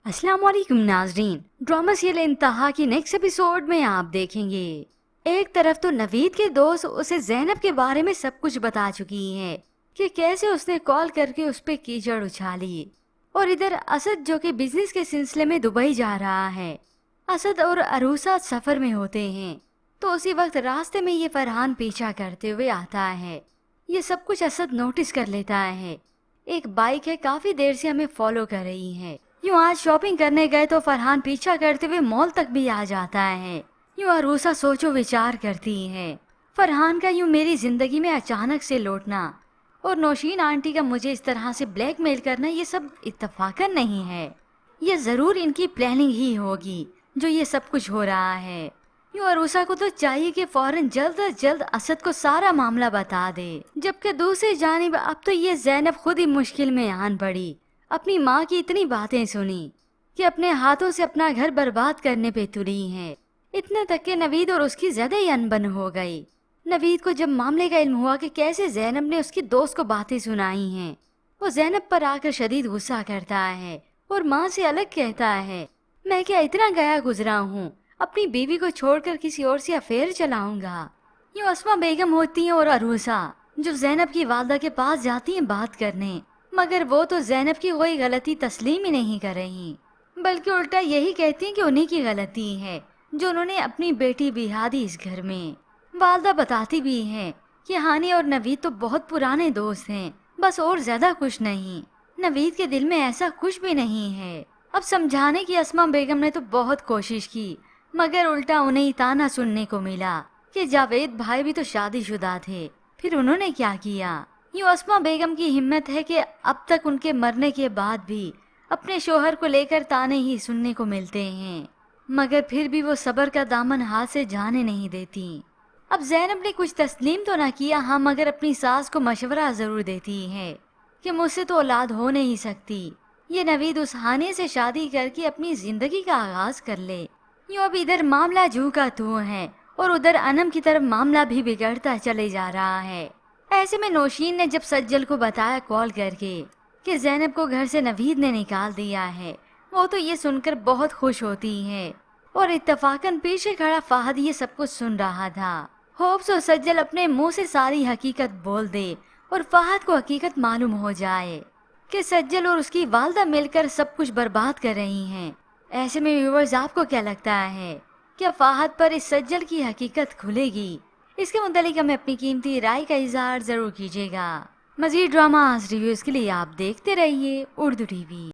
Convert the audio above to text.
अस्सलाम वालेकुम नाजरीन। ड्रामा सीरियल इंतहा की नेक्स्ट एपिसोड में आप देखेंगे, एक तरफ तो नवीद के दोस्त उसे ज़ैनब के बारे में सब कुछ बता चुकी हैं कि कैसे उसने कॉल करके उस पे कीचड़ उछाली, और इधर असद जो कि बिजनेस के सिलसिले में दुबई जा रहा है। असद और अरूसा सफर में होते हैं तो उसी वक्त रास्ते में ये फरहान पीछा करते हुए आता है। ये सब कुछ असद नोटिस कर लेता है। एक बाइक है, काफी देर से हमें फॉलो कर रही है। यूं आज शॉपिंग करने गए तो फरहान पीछा करते हुए मॉल तक भी आ जाता है। यूं अरूसा सोचो विचार करती है, फरहान का यूं मेरी जिंदगी में अचानक से लौटना और नौशीन आंटी का मुझे इस तरह से ब्लैकमेल करना, ये सब इत्तफाकन नहीं है। ये जरूर इनकी प्लानिंग ही होगी जो ये सब कुछ हो रहा है। यूं अरूसा को तो चाहिए कि फौरन जल्द अज जल्द असद को सारा मामला बता दे, जबकि दूसरी जानिब अब तो ये ज़ैनब खुद ही मुश्किल में आन पड़ी। अपनी माँ की इतनी बातें सुनी कि अपने हाथों से अपना घर बर्बाद करने पे तुली है। इतने तक के नवीद और उसकी ज्यादा ही अनबन हो गई। नवीद को जब मामले का इल्म हुआ कि कैसे ज़ैनब ने उसकी दोस्त को बातें सुनाई हैं, वो ज़ैनब पर आकर शदीद गुस्सा करता है और माँ से अलग कहता है, मैं क्या इतना गया गुजरा हूँ, अपनी बीवी को छोड़कर किसी और से अफेयर चलाऊंगा। यूँ अस्मा बेगम होती हैं और अरूसा जो ज़ैनब की वालदा के पास जाती हैं बात करने, मगर वो तो ज़ैनब की कोई गलती तस्लीम ही नहीं कर रही, बल्कि उल्टा यही कहती हैं कि उन्हीं की गलती है जो उन्होंने अपनी बेटी बिहा दी इस घर में। वालदा बताती भी हैं कि हानी और नवीद तो बहुत पुराने दोस्त हैं, बस और ज्यादा कुछ नहीं। नवीद के दिल में ऐसा कुछ भी नहीं है। अब समझाने की अस्मा बेगम ने तो बहुत कोशिश की, मगर उल्टा उन्हें ही ताना सुनने को मिला कि जावेद भाई भी तो शादीशुदा थे, फिर उन्होंने क्या किया। यूँ अस्मा बेगम की हिम्मत है कि अब तक उनके मरने के बाद भी अपने शोहर को लेकर ताने ही सुनने को मिलते हैं, मगर फिर भी वो सब्र का दामन हाथ से जाने नहीं देती। अब ज़ैनब ने कुछ तस्लीम तो ना किया, हाँ, मगर अपनी सास को मशवरा जरूर देती है कि मुझसे तो औलाद हो नहीं सकती, ये नवीद उस हाने से शादी करके अपनी जिंदगी का आगाज कर ले। यूँ अब इधर मामला जू का तू है और उधर अनम की तरफ मामला भी बिगड़ता चले जा रहा है। ऐसे में नौशीन ने जब सज्जल को बताया कॉल करके कि ज़ैनब को घर से नवीद ने निकाल दिया है, वो तो ये सुनकर बहुत खुश होती है और इत्तफाकन पीछे खड़ा फाहद ये सब कुछ सुन रहा था। होप्स और सज्जल अपने मुंह से सारी हकीकत बोल दे और फाहद को हकीकत मालूम हो जाए कि सज्जल और उसकी वालदा मिलकर सब कुछ बर्बाद कर रही हैं। ऐसे में व्यूअर्स, आपको क्या लगता है, क्या फाहद पर इस सज्जल की हकीकत खुलेगी? इसके मुतालिक हमें अपनी कीमती राय का इजहार जरूर कीजिएगा। मज़ीद ड्रामा रिव्यूज़ के लिए आप देखते रहिए उर्दू टीवी।